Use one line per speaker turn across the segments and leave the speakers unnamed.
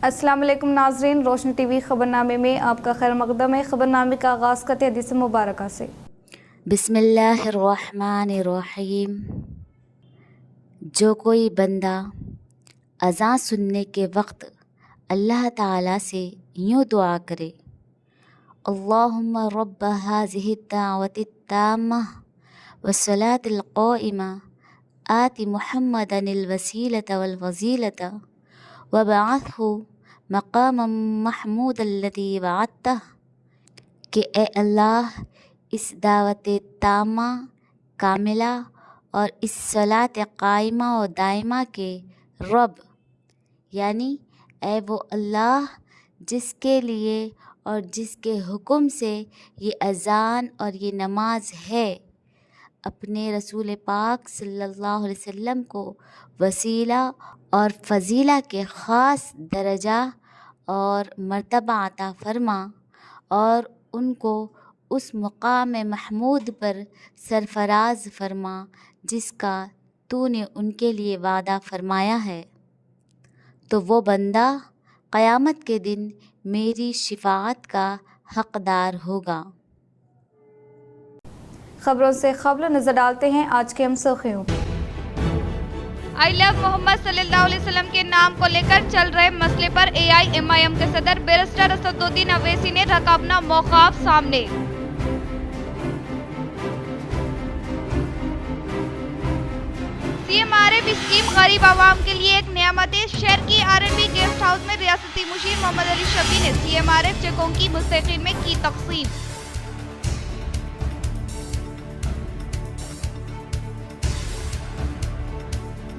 अस्सलाम वालेकुम नाज़रीन, रोशनी टीवी खबरनामे में आपका खैर मक़दम है। खबरनामे का आगाज़ करते हैं हदीस मुबारक से।
बिस्मिल्लाहिर्रहमानिर्रहीम। जो कोई बंदा अज़ान सुनने के वक्त अल्लाह ताला से यूँ दुआ करे, अल्लाहुम्मा रब्ब हाज़िहि दाअवति ताम्मा वस्सलातिल क़ाइमा आति मुहम्मदनिल वसीलता वल फज़ीलता वबअथहु मक़ामम महमूदल्लज़ी वअदतह, कि ए अल्लाह, इस दावत तामा कामिला और इस सलात कायमा और दायमा के रब, यानी ए वो अल्लाह जिसके लिए और जिसके हुक्म से ये अज़ान और ये नमाज है, अपने रसूल पाक सल्लल्लाहु अलैहि वसल्लम को वसीला और फ़ज़ीला के ख़ास दर्जा और मर्तबा अता फ़रमा और उनको उस मुक़ाम महमूद पर सरफ़राज़ फ़रमा जिसका तूने उनके लिए वादा फ़रमाया है, तो वो बंदा क़यामत के दिन मेरी शिफ़ाअत का हक़दार होगा।
खबरों से खबर नजर डालते हैं आज के हम सुर्खियों।
आई लव मोहम्मद सल्लल्लाहु अलैहि वसल्लम के नाम को लेकर चल रहे मसले पर AIMIM के सदर बैरिस्टर असदुद्दीन अवैसी ने रखा अपना मौक़िफ़ सामने। CMRF स्कीम गरीब आवाम के लिए एक नियामत है। शहर की R&B गेस्ट हाउस में रियासती मुशीर मोहम्मद अली शफी ने CMRF चेकों की मुस्तहिक़ीन में की तक़सीम।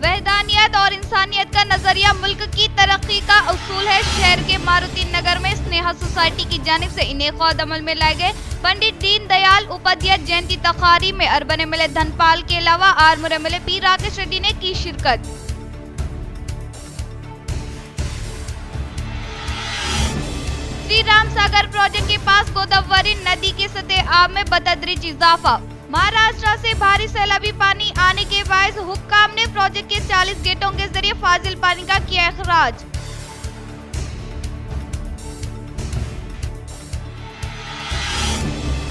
वहदानियत और इंसानियत का नजरिया मुल्क की तरक्की का उसूल है। शहर के मारुति नगर में स्नेहा सोसाइटी की जानिब से इनेक़ाद अमल में लाए गए पंडित दीन दयाल उपाध्याय जयंती तक़ारीब में अर्बन MLA धनपाल के अलावा आर्मूर MLA पी राकेश रेड्डी ने की शिरकत। श्री राम सागर प्रोजेक्ट के पास गोदावरी नदी के सतह आब में बतदरीज इजाफा। महाराष्ट्र से भारी सैलाबी पानी आने के बायस हुक्काम ने प्रोजेक्ट के 40 गेटों के जरिए फाजिल पानी का किया इखराज।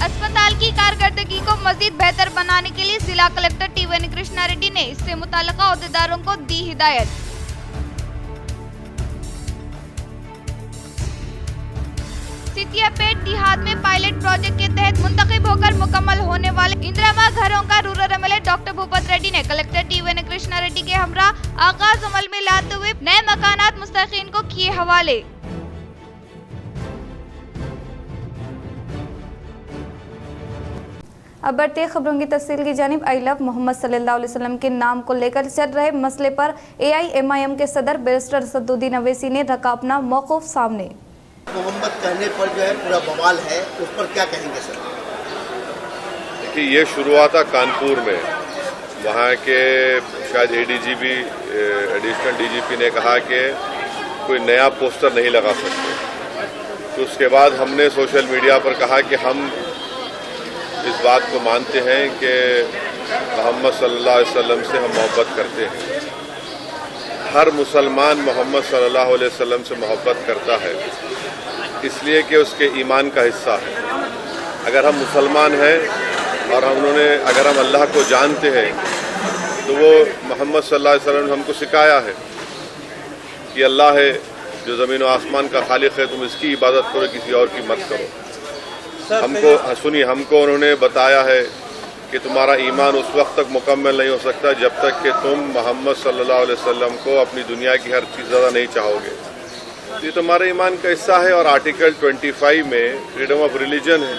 अस्पताल की कारकर्दगी को मजीद बेहतर बनाने के लिए जिला कलेक्टर टी वेणुकृष्णा रेड्डी ने इससे मुताल्लिका अहदेदारों को दी हिदायत। सितियापेट देहात में पायलट प्रोजेक्ट के तहत मुंतखब होकर मुकम्मल होने वाले इंदिरा घरों का rural MLA doctor Bhupat Reddy ने कलेक्टर टी वेणुकृष्णा रेड्डी के हमरा आगाज अमल में लाते हुए नए मकानात मुस्तहिक़ीन को किए हवाले।
अब बढ़ते खबरों की तफसील की जानिब। आई लव मोहम्मद सल्लल्लाहु अलैहि वसल्लम के नाम को लेकर चल रहे मसले पर AIMIM के सदर बैरिस्टर असदुद्दीन अवैसी ने रखा अपना मौक़िफ़ सामने।
मोहम्मद कहने पर जो है पूरा बवाल है, उस पर क्या कहेंगे सर?
देखिए, ये शुरुआत था कानपुर में। वहाँ के शायद ADGP एडिशनल DGP ने कहा कि कोई नया पोस्टर नहीं लगा सकते। तो उसके बाद हमने सोशल मीडिया पर कहा कि हम इस बात को मानते हैं कि मोहम्मद सल्लल्लाहु अलैहि वसल्लम से हम मोहब्बत करते हैं। हर मुसलमान मोहम्मद सल्लल्लाहु अलैहि वसल्लम से मोहब्बत करता है इसलिए कि उसके ईमान का हिस्सा है। अगर हम मुसलमान हैं और अगर हम अल्लाह को जानते हैं तो वो मोहम्मद सल्लल्लाहु अलैहि वसल्लम ने हमको सिखाया है कि अल्लाह है जो ज़मीन और आसमान का खालिक है, तुम इसकी इबादत करो, किसी और की मत करो। हमको उन्होंने बताया है कि तुम्हारा ईमान उस वक्त तक मुकम्मल नहीं हो सकता जब तक कि तुम मोहम्मद सल्लल्लाहु अलैहि वसल्लम को अपनी दुनिया की हर चीज़ ज़्यादा नहीं चाहोगे। ये तुम्हारे ईमान का हिस्सा है। और आर्टिकल 25 में फ्रीडम ऑफ रिलीजन है,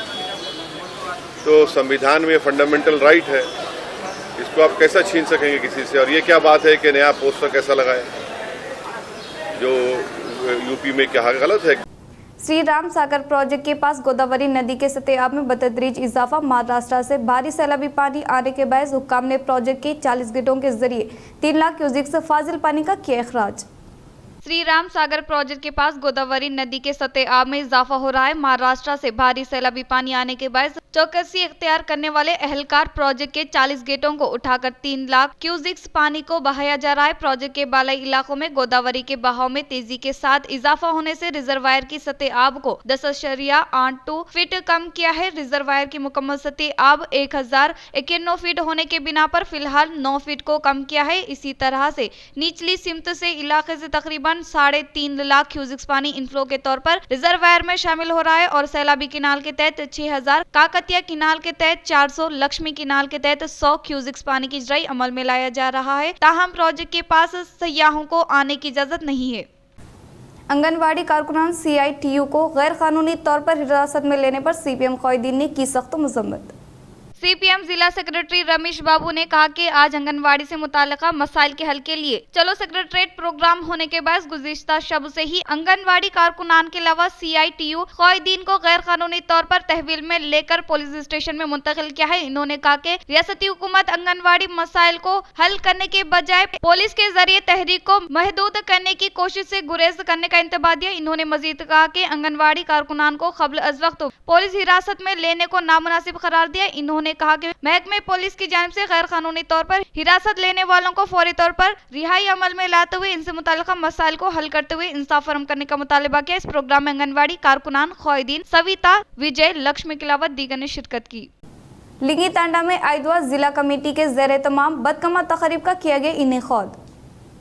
तो संविधान में फंडामेंटल राइट है, इसको आप कैसा छीन सकेंगे किसी से? और ये क्या बात है कि नया पोस्टर कैसा लगाए जो यूपी में क्या गलत है?
श्री राम सागर प्रोजेक्ट के पास गोदावरी नदी के सतह में बतदरीज इजाफा। महाराष्ट्र से भारी सैलाबी पानी आने के बायस हुक्काम ने प्रोजेक्ट के 40 गेटों के जरिए 3 लाख क्यूसेक से फाजिल पानी का किया इखराज।
श्री राम सागर प्रोजेक्ट के पास गोदावरी नदी के सतह आब में इजाफा हो रहा है। महाराष्ट्र से भारी सैलाबी पानी आने के बायस चौकसी इख्तियार करने वाले एहलकार प्रोजेक्ट के 40 गेटों को उठाकर 3 लाख क्यूजिक्स पानी को बहाया जा रहा है। प्रोजेक्ट के बालाई इलाकों में गोदावरी के बहाव में तेजी के साथ इजाफा होने से रिजर्वायर की सतह आब को 10.82 फीट कम किया है। रिजर्वायर की मुकम्मल सतह आब 1091 फीट होने के बिना पर फिलहाल 9 फीट को कम किया है। इसी तरह से निचली सिमत से इलाके से तकरीबन 3.5 लाख क्यूजिक्स पानी इनफ्लो के तौर पर रिजर्वायर में शामिल हो रहा है और सैलाबी किनाल के तहत 6000, काकतिया किनाल के तहत 400, लक्ष्मी किनाल के तहत 100 क्यूजिक्स पानी की इजराई अमल में लाया जा रहा है। ताहम प्रोजेक्ट के पास सयाहों को आने की इजाजत नहीं है।
आंगनवाड़ी कारकुनान CITU को गैर कानूनी तौर पर हिरासत में लेने पर CPM कायदीन ने की सख्त मजम्मत।
CPM जिला सेक्रेटरी रमेश बाबू ने कहा कि आज आंगनवाड़ी से मुताल्लिका मसाइल के हल के लिए चलो सेक्रेटरीट प्रोग्राम होने के बाद गुज़िश्ता शब से ही आंगनवाड़ी कारकुनान के अलावा CITU कायदीन को गैर कानूनी तौर पर तहवील में लेकर पुलिस स्टेशन में मुंतकिल किया है। इन्होंने कहा कि रियासती हुकूमत आंगनवाड़ी मसाइल को हल करने के बजाय पुलिस के जरिए तहरीक को महदूद करने की कोशिश से गुरेज करने का इंतबाह दिया। इन्होंने मजीद कहा कि आंगनवाड़ी कारकुनान को कब्ल अज वक्त पुलिस हिरासत में लेने को नामुनासिब करार दिया। इन्होंने कहा कि महकमे पुलिस की जानिब से गैर कानूनी तौर पर हिरासत लेने वालों को फौरी तौर पर रिहाई अमल में लाते हुए इनसे मुताल्लिका मसाइल को हल करते हुए इंसाफ फराहम करने का मुतालबा किया। इस प्रोग्राम में आंगनवाड़ी कारकुनान, ख्वाहिदीन, सविता, विजय, लक्ष्मी के अलावा दीगर ने शिरकत की।
लिंगी तांडा में आइदवा जिला कमेटी के ज़ेर तमाम बदकमा तकरीब का किया गया इनेकाद।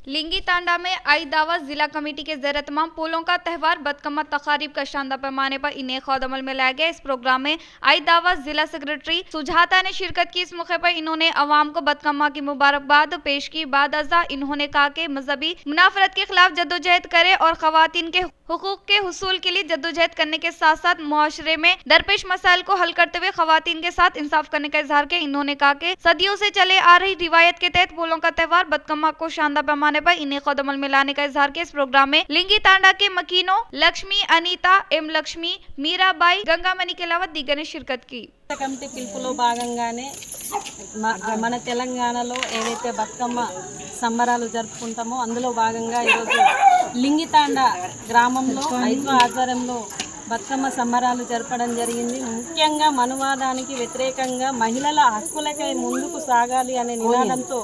लिंगी तांडा में आई दावा जिला कमेटी के ज़ेर तमाम पोलों का त्यौहार बदकमा तकारीब का शानदार पैमाने पर इनेकाद अमल में लाया गया। इस प्रोग्राम में आई दावा जिला सेक्रेटरी सुजाता ने शिरकत की। इस मौके पर इन्होंने अवाम को बदकमा की मुबारकबाद पेश की। बाद अज़ा इन्होंने कहा कि मजहबी मुनाफरत के खिलाफ जद्दोजहद करे और खवातीन के हुकूक के हुसूल के लिए जद्दोजहद करने के साथ साथ मुआशरे में दरपेश मसाइल को हल करते हुए खवातीन के साथ इंसाफ करने का इजहार किया। इन्होंने कहा कि सदियों से चले आ रही रिवायत के तहत पोलों का त्यौहार बदकमा को शानदार पैमाने पर इनेकाद अमल में लाने का इजहार किया। इस प्रोग्राम में लिंगी तांडा के मकीनों लक्ष्मी, अनीता, एम लक्ष्मी, मीराबाई, गंगामणि के अलावा दीगर ने शिरकत की।
కమిటీ పిలుపులో భాగంగానే మన తెలంగాణలో ఏదైతే బతుకమ్మ సంబరాలు జరుపుకుంటామో అందులో భాగంగా ఈరోజు లింగితాండ గ్రామంలో ఐద్వా ఆధ్వర్యంలో బతుకమ్మ సంబరాలు జరపడం జరిగింది. ముఖ్యంగా మనువాదానికి వ్యతిరేకంగా మహిళల హక్కులకై ముందుకు సాగాలి అనే నినాదంతో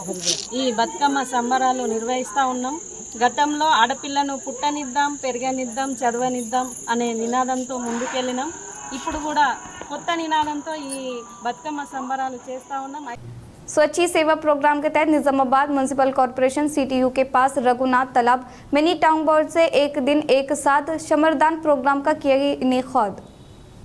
ఈ బతుకమ్మ సంబరాలు నిర్వహిస్తూ ఉన్నాం. గతంలో ఆడపిల్లను పుట్టనిద్దాం, పెరగనిద్దాం, చదవనిద్దాం అనే నినాదంతో ముందుకెళ్ళినాం. ఇప్పుడు కూడా కొత్త నినాదంతో ఈ బతుకమ్మ సంబరాలు చేస్తూ ఉన్నాం.
स्वच्छ सेवा प्रोग्राम के तहत निजामाबाद म्यूनसिपल कॉरपोरेशन CTU के पास रघुनाथ तालाब मिनी टाउन बोर्ड से एक दिन एक साथ श्रमदान प्रोग्राम का किया गया इनेकाद।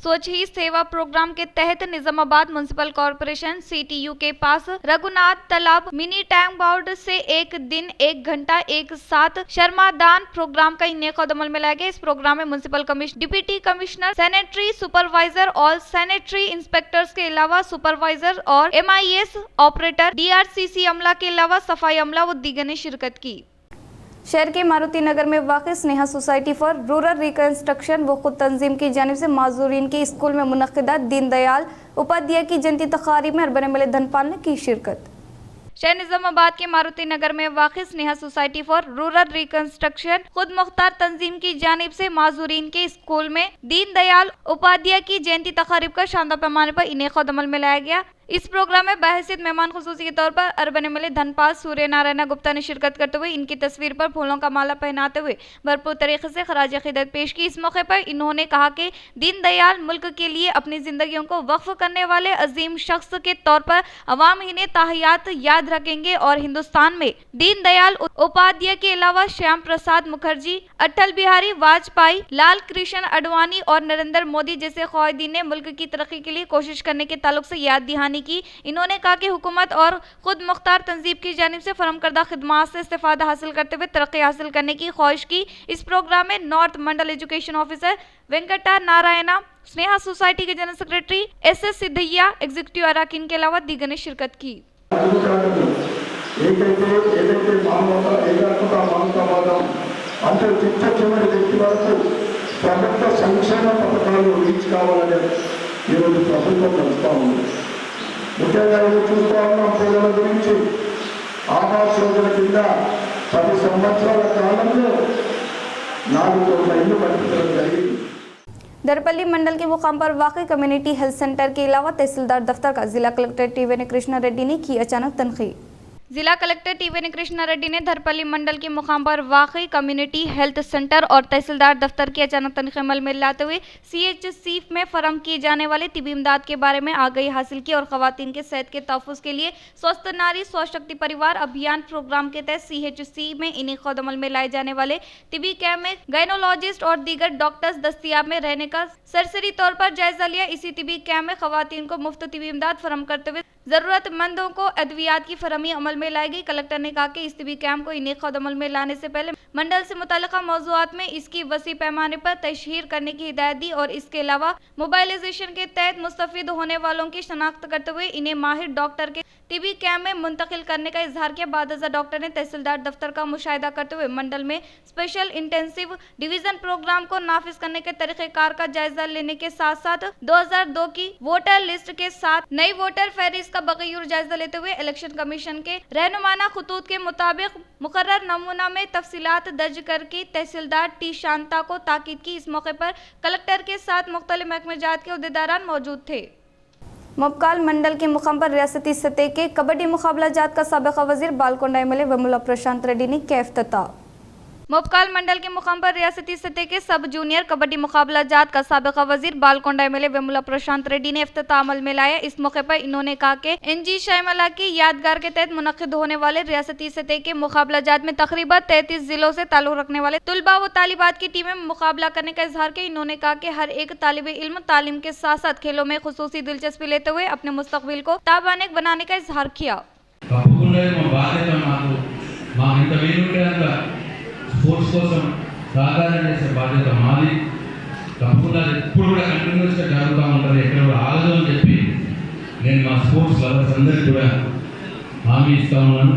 स्वच्छ ही सेवा प्रोग्राम के तहत निजामाबाद म्यूनसिपल कॉरपोरेशन CTU के पास रघुनाथ तालाब मिनी टैंक बोर्ड से एक दिन 1 घंटा एक साथ श्रमदान प्रोग्राम का इनेकाद अमल में लाया गया। इस प्रोग्राम में municipal deputy commissioner, sanitary supervisor और सैनिटरी इंस्पेक्टर्स के अलावा सुपरवाइजर और MIS ऑपरेटर, DRCC अमला के अलावा सफाई अमला व दीगर ने शिरकत की।
शहर के मारुति नगर में वाक़ Sneha society for rural reconstruction व खुद तंजीम की जानिब से माजूरीन के स्कूल में मुनक़िदा दीनदयाल उपाध्याय की जयंती तक़रीब में अर्बन MLA धनपाल ने की शिरकत।
शहर निजामाबाद के मारुति नगर में वाक़ Sneha society for rural reconstruction खुद मुख्तार तंजीम की जानिब से माजूरीन के स्कूल में दीनदयाल उपाध्याय की जयंती तक़रीब का शानदार पैमाने पर इनेकाद अमल में लाया गया। इस प्रोग्राम में बहैसियत मेहमान खुसूसी के तौर पर अर्बन MLA धनपाल सूर्य नारायण गुप्ता ने शिरकत करते हुए इनकी तस्वीर पर फूलों का माला पहनाते हुए भरपूर तरीके से खराज अक़ीदत पेश की। इस मौके पर इन्होंने कहा कि दीनदयाल मुल्क के लिए अपनी जिंदगियों को वक्फ करने वाले अजीम शख्स के तौर पर अवाम इन्हें ताहियात याद रखेंगे और हिंदुस्तान में दीनदयाल उपाध्याय के अलावा श्याम प्रसाद मुखर्जी, अटल बिहारी वाजपेयी, लाल कृष्ण आडवाणी और नरेंद्र मोदी जैसे ख्वाहिदीन ने मुल्क की तरक्की के लिए कोशिश करने के ताल्लुक से याद दहानी की। इन्होंने कहा कि हुकूमत और खुद मुख्तार तंजीब की जानिब से फराहम करदा खिदमात से इस्तेफादा हासिल करते हुए तरक्की हासिल करने की ख्वाहिश की। इस प्रोग्राम में north mandal education officer Venkata Narayana, Sneha society के general secretary SS Siddaiah, executive अराकीन के अलावा दीगर ने शिरकत की।
ముఖ్యంగా చూస్తూ ఉన్నాం పిల్లల గురించి ఆవాస్ యోజన కింద 10 సంవత్సరాల కాలంలో 4 కోట్ల ఇల్లు కట్టించడం జరిగింది।
दरपल्ली मंडल के मुकाम पर वाक़ई कम्युनिटी हेल्थ सेंटर के अलावा तहसीलदार दफ्तर का जिला कलेक्टर टी.वी. कृष्णा रेड्डी ने की अचानक तनखीद। जिला कलेक्टर टी.वी. कृष्णा रेड्डी ने धरपल्ली मंडल के मुकाम पर वाकई कम्युनिटी हेल्थ सेंटर और तहसीलदार दफ्तर की अचानक तनख्वाह अमल में लाते हुए CHC में फराहम की जाने वाली तिबी इमदाद के बारे में आगाही हासिल की और खवातीन के सेहत के तहफ़्फ़ुज़ के लिए स्वस्थ नारी स्वस्थ शक्ति परिवार अभियान प्रोग्राम के तहत CHC में इनेक़ाद अमल में लाए जाने वाले तिबी कैम्प में गायनोलॉजिस्ट और दीगर डॉक्टर्स दस्तियाब में रहने का सरसरी तौर पर जायजा लिया। इसी तिबी कैम्प में खवातीन को मुफ्त तिबी इमदाद फराहम करते हुए जरूरतमंदों को अद्वियात की फरहमी अमल में लाई गई। कलेक्टर ने कहा कि इस तिबी कैंप को इनेक़ाद अमल में लाने से पहले मंडल से मुतल्लिक़ा मौज़ूआत में इसकी वसी पैमाने पर तशहीर करने की हिदायत दी और इसके अलावा मोबाइलाइजेशन के तहत मुस्तफ़ीद होने वालों की शनाख्त करते हुए इन्हें माहिर डॉक्टर के तिबी कैंप में मुंतकिल करने का इजहार किया। बाद डॉक्टर ने तहसीलदार दफ्तर का मुशाहिदा करते हुए मंडल में स्पेशल इंटेंसिव डिवीजन प्रोग्राम को नाफिज करने के तरीक़ेकार का जायजा लेने के साथ साथ 2002 की वोटर लिस्ट के साथ नई वोटर फहरिस्त का बग़ैर जायजा लेते हुए इलेक्शन कमीशन के रहनुमाना खतूत के मुताबिक मुकर्रर नमूना में तफसीलात दर्ज करके तहसीलदार टी शांता को ताकीद की। इस मौके पर कलेक्टर के साथ मुख्तलिफ महकमे जात के उहदेदारान मौजूद थे। मबकाल मंडल के मुकाम पर रियासती सतह के कबड्डी मुकाबला जात का साबिक़ा वज़ीर बालकोंडा MLA वेमुला प्रशांत रेड्डी ने किया इफ्तिताह। मोबकाल मंडल के मुकाम पर रियासती सतह के सब जूनियर कबड्डी मुकाबला जात का साबिक़ा वज़ीर बालकोंडा MLA वेमुला प्रशांत रेड्डी ने इफ्तिताह अमल में लाया। इस मौके पर इन्होंने कहा कि NG शाहमला की यादगार के तहत मुनक़िद होने वाले रियासती सतह के मुकाबला जात में तकरीबन 33 जिलों से ताल्लुक़ रखने वाले तुलबा व तालिबात की टीमें मुकाबला करने का इजहार किया। इन्होंने कहा कि हर एक तालिब इल्म तालीम के साथ साथ खेलों में खुसूसी दिलचस्पी लेते हुए अपने मुस्तक़बिल को ताबानेक बनाने का इजहार किया।
స్పోర్ట్స్ కోసం సహకారం చేసే బాధ్యత మాది. తప్పకుండా ఎప్పుడు కూడా కంటిన్యూస్గా జరుగుతూ ఉంటుంది, ఎక్కడ కూడా ఆగదు అని చెప్పి నేను మా స్పోర్ట్స్ లవర్స్ అందరికీ కూడా హామీ ఇస్తా ఉన్నాను.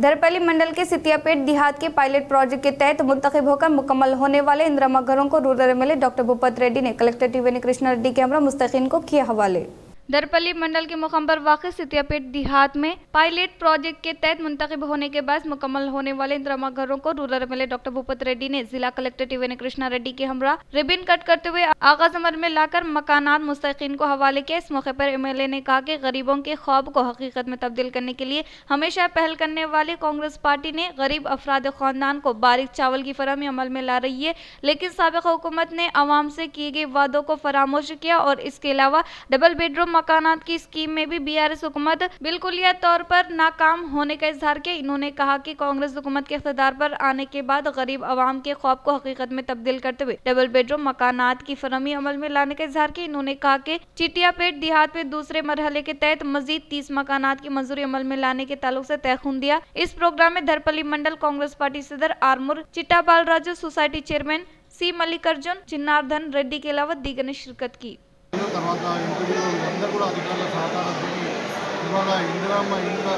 दरपल्ली मंडल के सितियापेट देहात के पायलट प्रोजेक्ट के तहत मुंतखब होकर मुकम्मल होने वाले इंदिरा घरों को rural MLA doctor Bhupat Reddy ने कलेक्टर टी.वी. कृष्णा रेड्डी के हमरा मुस्तकीन को किया हवाले। दरपल्ली मंडल के मुकाम पर वाक़ सितियापेट देहात में पायलट प्रोजेक्ट के तहत मुंतखब होने के बाद मुकम्मल होने वाले इंदिरा घरों को rural MLA doctor Bhupat Reddy ने जिला कलेक्टर टी.वी. कृष्णा रेड्डी के हमरा रिबन कट करते हुए आगाज अमल में लाकर मकानात मुस्तकीन को हवाले किया। इस मौके पर MLA ने कहा कि गरीबों के ख्वाब को हकीकत में तब्दील करने के लिए हमेशा पहल करने वाली कांग्रेस पार्टी ने गरीब अफराद खानदान को बारीक चावल की फरहमी अमल में ला रही है, लेकिन साबिक़ हुकूमत ने अवाम से किए गए वादों को फरामोश किया और इसके अलावा डबल बेडरूम मकानात की स्कीम में भी BRS हुकूमत बिल्कुलिया तौर पर नाकाम होने का इजहार किया। इन्होंने कहा कि कांग्रेस हुकूमत के इख्तिदार पर आने के बाद गरीब अवाम के ख्वाब को हकीकत में तब्दील करते हुए डबल बेडरूम मकानात की फरहमी अमल में लाने का इजहार किया। इन्होंने कहा कि चिटियापेट देहात में दूसरे मरहले के तहत मजीद 30 मकानात की मंजूरी अमल में लाने के ताल्लुक से तयखुन दिया। इस प्रोग्राम में धरपल्ली मंडल कांग्रेस पार्टी सदर Armoor Chittabal Raju society chairman C Mallikarjun Chinnardhan Reddy के अलावा दीगर ने शिरकत की।
తర్వాత ఇంటర్వ్యూలో అందరూ కూడా అధికారుల సహకారంతో ఇవాళ ఇందిరమ్మ ఇండ్ల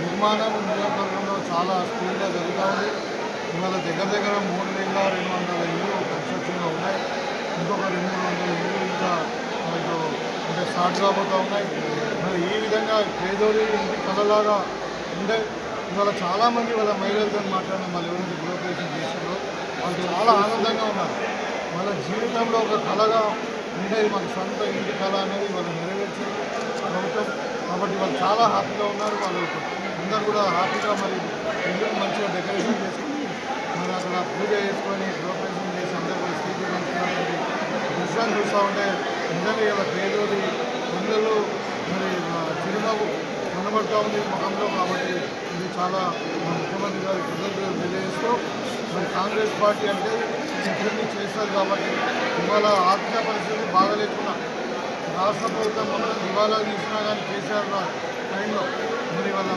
నిర్మాణం నియోజకవర్గంలో చాలా స్పీడ్గా జరుగుతూ ఉంది. ఇవాళ దగ్గర 3,200 ఇళ్ళు కన్స్ట్రక్షన్లో ఉన్నాయి. ఇంకొక 200 ఇళ్ళు ఇంకా మనకు అంటే స్టార్ట్ కాబోతూ ఉన్నాయి. మరి ఈ విధంగా పేదోడి ఇంటి కళలాగా ఉండే ఇవాళ చాలామంది వాళ్ళ మహిళలతో మాట్లాడిన వాళ్ళు ఎవరైతే గృహప్రవేశం చేశారో వాళ్ళు చాలా ఆనందంగా ఉన్నారు. వాళ్ళ జీవితంలో ఒక కళగా ఉండేది మన సొంత ఇంటి కళ అనేది వాళ్ళు నెరవేర్చారు ప్రభుత్వం. కాబట్టి వాళ్ళు చాలా హ్యాపీగా ఉన్నారు. వాళ్ళు అందరూ కూడా హ్యాపీగా మరి ఇల్లుని మంచిగా డెకరేషన్ చేసుకుని మరి అక్కడ పూజ చేసుకొని గృహప్రవేశం చేసి అందరూ కూడా స్వీట్లు పంచుకున్నటువంటి దృశ్యాన్ని చూస్తూ ఉంటే నిజంగా ఇలా పేదోడి పిల్లలు మరి చిరునవ్వు కనబడుతూ ఉంది ముఖంలో. కాబట్టి ఇది చాలా ముఖ్యమంత్రి గారి కృతజ్ఞతలు తెలియజేస్తూ మరి కాంగ్రెస్ పార్టీ అంటే ఇవన్నీ చేస్తారు కాబట్టి ఇవాళ ఆర్థిక పరిస్థితి బాగలేకుండా రాష్ట్ర ప్రభుత్వం మొత్తం దివాలా తీసినా కానీ కేసీఆర్ టైంలో మరి వాళ్ళ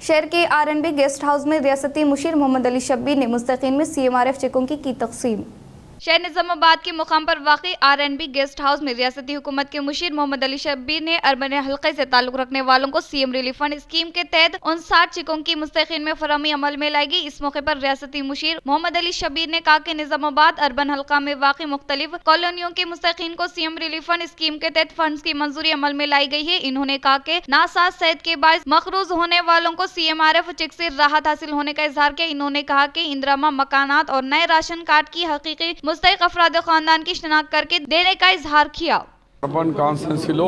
शहर के RNB गेस्ट हाउस में रियासती मुशीर मोहम्मद अली शब्बीर ने मुस्तकीन में CMRF चेकों की तकसीम। शहर निजामाबाद के मुकाम पर वाक़ई RNB गेस्ट हाउस में रियासती हुकूमत के मुशीर मोहम्मद अली शब्बीर ने अर्बन हल्के से ताल्लुक रखने वालों को CM रिलीफ फंड स्कीम के तहत 59 चेकों की मुस्तकीन में फरहमी अमल में लाई गई। इस मौके पर रियासती मुशीर मोहम्मद अली शब्बीर ने कहा कि निजामाबाद अर्बन हल्का में वाक़ई मुख्तलिफ कॉलोनियों के मुस्तकीन को CM रिलीफ फंड स्कीम के तहत फंड की मंजूरी अमल में लाई गई है। इन्होंने कहा कि नासाज सेहत के बायस मखरूज होने वालों को CMRF चेक से राहत हासिल होने का इजहार किया। इन्होंने कहा कि इंदिरा मकानात और नए राशन कार्ड की हकीकी
मुस्तहिक अफराद खानदान की शिनाख्त करके देने का इजहार किया।
अर्बन కాన్స్టిట్యున్సీలో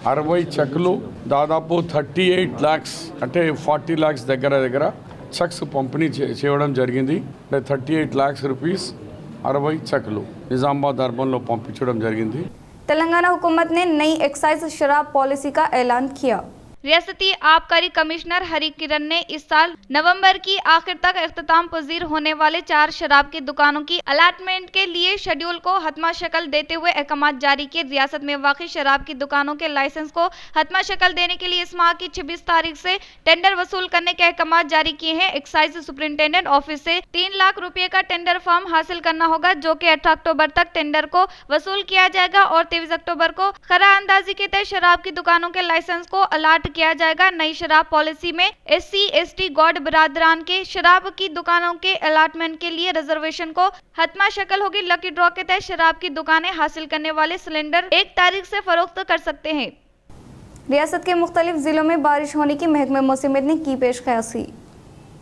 60 చెక్లు దాదాపు 38 lakhs అంటే 40 lakhs దగ్గర చెక్స్ పంపిణీ చేయడం జరిగింది. 38 lakhs rupees 60 చెక్లు నిజామాబాద్ అర్బన్లో పంపించడం జరిగింది.
तेलंगाना हुकूमत ने नई एक्साइज शराब पॉलिसी का ऐलान किया।
रियासती आबकारी कमिश्नर हरी किरण ने इस साल नवंबर की आखिर तक इख्तिताम पजीर होने वाले 4 शराब की दुकानों की अलाटमेंट के लिए शेड्यूल को हतमा शक्ल देते हुए अहकाम जारी किए। रियासत में वाक़ई शराब की दुकानों के लाइसेंस को हतमा शक्ल देने के लिए इस माह की 26 तारीख से टेंडर वसूल करने के अहकाम जारी किए हैं। एक्साइज सुपरिंटेंडेंट ऑफिस से 3 लाख रुपए का टेंडर फॉर्म हासिल करना होगा, जो कि 18 अक्टूबर तक टेंडर को वसूल किया जाएगा और 23 अक्टूबर को खरा अंदाजी के तहत शराब की दुकानों के लाइसेंस को अलाट किया जाएगा। नई शराब पॉलिसी में SC ST गौड़ बिरादरान के शराब की दुकानों के अलाटमेंट के लिए रिजर्वेशन को हतमा शक्ल होगी। लकी ड्रॉ के तहत शराब की दुकानें हासिल करने वाले सिलेंडर 1 तारीख से फरोख्त कर सकते हैं।
रियासत के मुख्तलिफ जिलों में बारिश होने की महकमे मौसमियत ने की पेशकशी।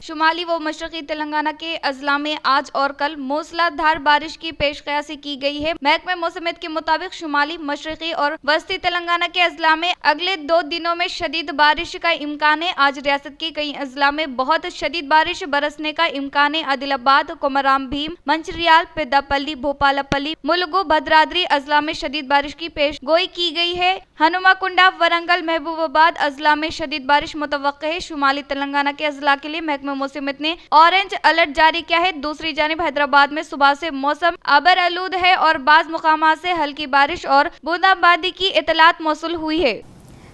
शुमाली व मशरकी तेलंगाना के अजला में आज और कल मूसलाधार बारिश की पेशकशी की गई है। महकमे मौसमियत के मुताबिक शुमाली, मशरकी और वस्ती तेलंगाना के अजला में अगले 2 दिनों में शदीद बारिश का इम्कान है। आज रियासत के कई अजला में बहुत शदीद बारिश बरसने का इम्कान है। आदिलाबाद, कोमराम भीम, मंचिरियाल, पेद्दापल्ली, भोपालपल्ली, मुलुगु, भद्राद्री अजला में शदीद बारिश की पेश गोई की गई है। हनुमाकुंडा, वरंगल, महबूबाबाद अजला में शदीद बारिश मुतवक्के है। शुमाली तेलंगाना के अजला के लिए महकमे मौसमियत ने ऑरेंज अलर्ट जारी किया है। दूसरी जानिब हैदराबाद में सुबह से मौसम आबर आलूद है और बाज़ मुकामात से हल्की बारिश और बूंदाबांदी की इतलात मौसूल हुई है।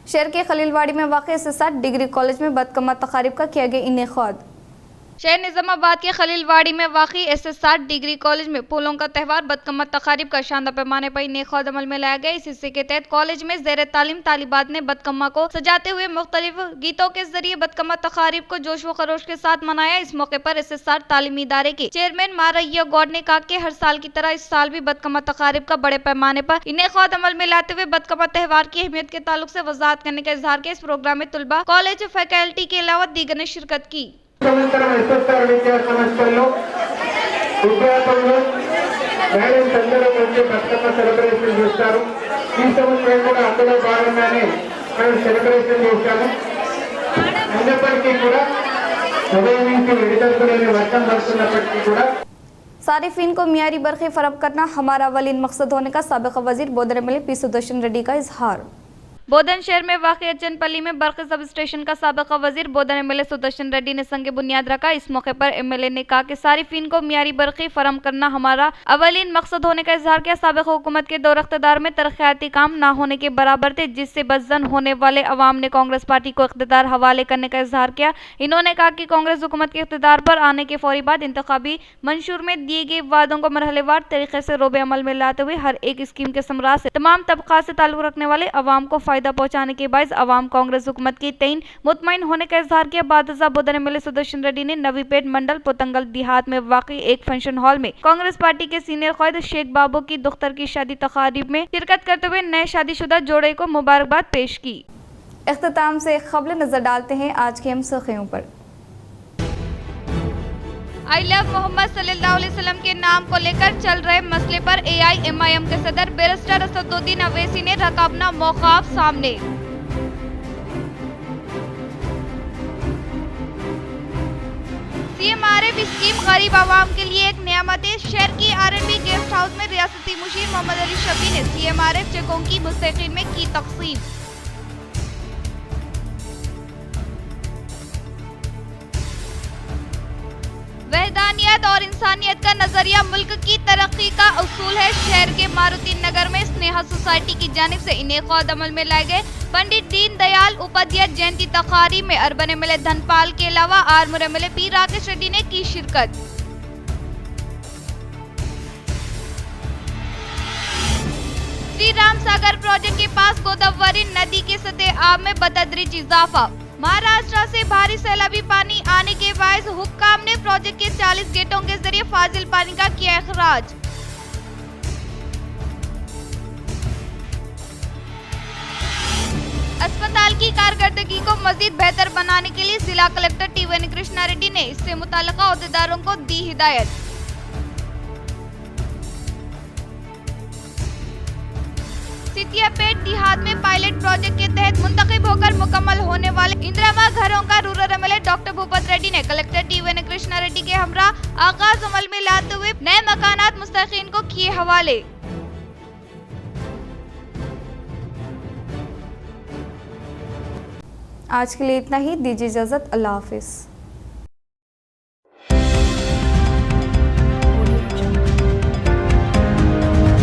शहर के खलीलवाड़ी में वाक़ 60 डिग्री कॉलेज में बदकमा तकारीब का किया गया इनेकाद।
शहर निजामाबाद के खलीलवाड़ी में वाक़ई SS60 डिग्री कॉलेज में फूलों का त्यौहार बदकमा तकारीब का शानदार पैमाने पर इनेकाद अमल में लाया गया। इस हिस्से के तहत कॉलेज में ज़ेर तालीम तालिबात ने बदकमा को सजाते हुए मुख्तलिफ गीतों के जरिए बदकमा तकारीब को जोश व खरोश के साथ मनाया। इस मौके पर SS60 तालीमी इदारे के चेयरमैन मारैया गौड़ ने कहा कि हर साल की तरह इस साल भी बदकमा तकारीब का बड़े पैमाने पर इनेकाद अमल में लाते हुए बदकमा त्यौहार की अहमियत के ताल्लुक से वजाहत करने का इजहार किया। इस प्रोग्राम में तुलबा, कॉलेज फैकल्टी के अलावा दीगर ने शिरकत की।
సంవత్సరం SSR విద్యా సంస్థల్లో విద్యార్థులు పేరెంట్స్ అందరూ వచ్చి బతుకమ్మ సెలబ్రేషన్ చేస్తారు. ఈ సంవత్సరం కూడా అందులో భాగంగానే మనం సెలబ్రేషన్ చేశాము. అయినప్పటికీ కూడా ఉదయం నుంచి విడిదొరకలేని వర్షం పడుతున్నప్పటికీ కూడా
सारिफीन को मियारी बरक़ी फराहम करना हमारा अवलीन मकसद होने का साबिक़ वज़ीर बोधन MLA P सुदर्शन रेड्डी का इजहार।
बोधन शहर में वाक़ अचनपल्ली में बर्क़ी सब स्टेशन का साबिक़ वज़ीर बोधन MLA सुदर्शन रेड्डी ने संग बुनियाद रखा। इस मौके पर MLA ने कहा कि सारिफीन को मियारी बरक़ी फराहम करना हमारा अवलीन मकसद होने का इजहार किया। साबिक़ हुकूमत के दौर इक़्तिदार में तरक्याती काम ना होने के बराबर थे, जिससे बदज़न होने वाले अवाम ने कांग्रेस पार्टी को इक़्तिदार हवाले करने का इजहार किया। इन्होंने कहा कि कांग्रेस हुकूमत के इक़्तिदार पर आने के फौरी बाद इंतखाबी मंशूर में दिए गए वादों को मरहलेवार तरीके से रोबे अमल में लाते हुए हर एक स्कीम के समरा से तमाम तबक़ात से ताल्लुक़ रखने वाले अवाम को फ़ायदा पहुँचाने के बायस अवाम कांग्रेस हुकूमत के तईन मुतमईन होने का इजहार किया। बादशाह बोधन MLA सुदर्शन रेड्डी ने नवीपेट मंडल पोतंगल देहात में वाक़ई एक फंक्शन हॉल में कांग्रेस पार्टी के सीनियर क़ायद शेख बाबू की दुख्तर की शादी तकारीब में शिरकत करते हुए नए शादीशुदा जोड़े को मुबारकबाद पेश की।
इख्तिताम से खबर नजर डालते हैं आज की हम सुर्खियों पर।
आई लव मोहम्मद सल्लल्लाहु अलैहि वसल्लम के नाम को लेकर चल रहे मसले पर AIMIM के सदर बैरिस्टर असदुद्दीन अवैसी ने रखा अपना मौक़िफ़ सामने। CMRF स्कीम गरीब आवाम के लिए एक नियामत है। शहर की R&B गेस्ट हाउस में रियासती मुशीर मोहम्मद अली शबी ने CMRF चेकों की मुस्तहिकीन में की तक़सीम। वहदानियत और इंसानियत का नजरिया मुल्क की तरक्की का उसूल है। शहर के मारुति नगर में स्नेहा सोसाइटी की जानिब से इनेकाद अमल में लाए गए पंडित दीन दयाल उपाध्याय जयंती तकारीब में अर्बन MLA धनपाल के अलावा आर्मूर MLA P राकेश रेड्डी ने की शिरकत। श्री राम सागर प्रोजेक्ट के पास गोदावरी नदी के सतह आब में बतदरीज इजाफा। महाराष्ट्र से भारी सैलाबी पानी आने के बायस हुक्काम ने प्रोजेक्ट के 40 गेटों के जरिए फाजिल पानी का किया अखराज। अस्पताल की कारकर्दगी को मजीद बेहतर बनाने के लिए जिला कलेक्टर टी.वन. कृष्णा रेड्डी ने इससे मुताल्लिका अहदेदारों को दी हिदायत। मुफ्तियापेट देहात में पायलट प्रोजेक्ट के तहत मुंतखब होकर मुकम्मल होने वाले इंदिरा घरों का rural MLA doctor Bhupat Reddy ने कलेक्टर टी.वी. कृष्णा रेड्डी के हमरा आगाज अमल में लाते हुए नए मकानात मुस्तकीन को किए हवाले।
आज के लिए इतना ही, दीजिए इजाजत, अल्लाह हाफिज।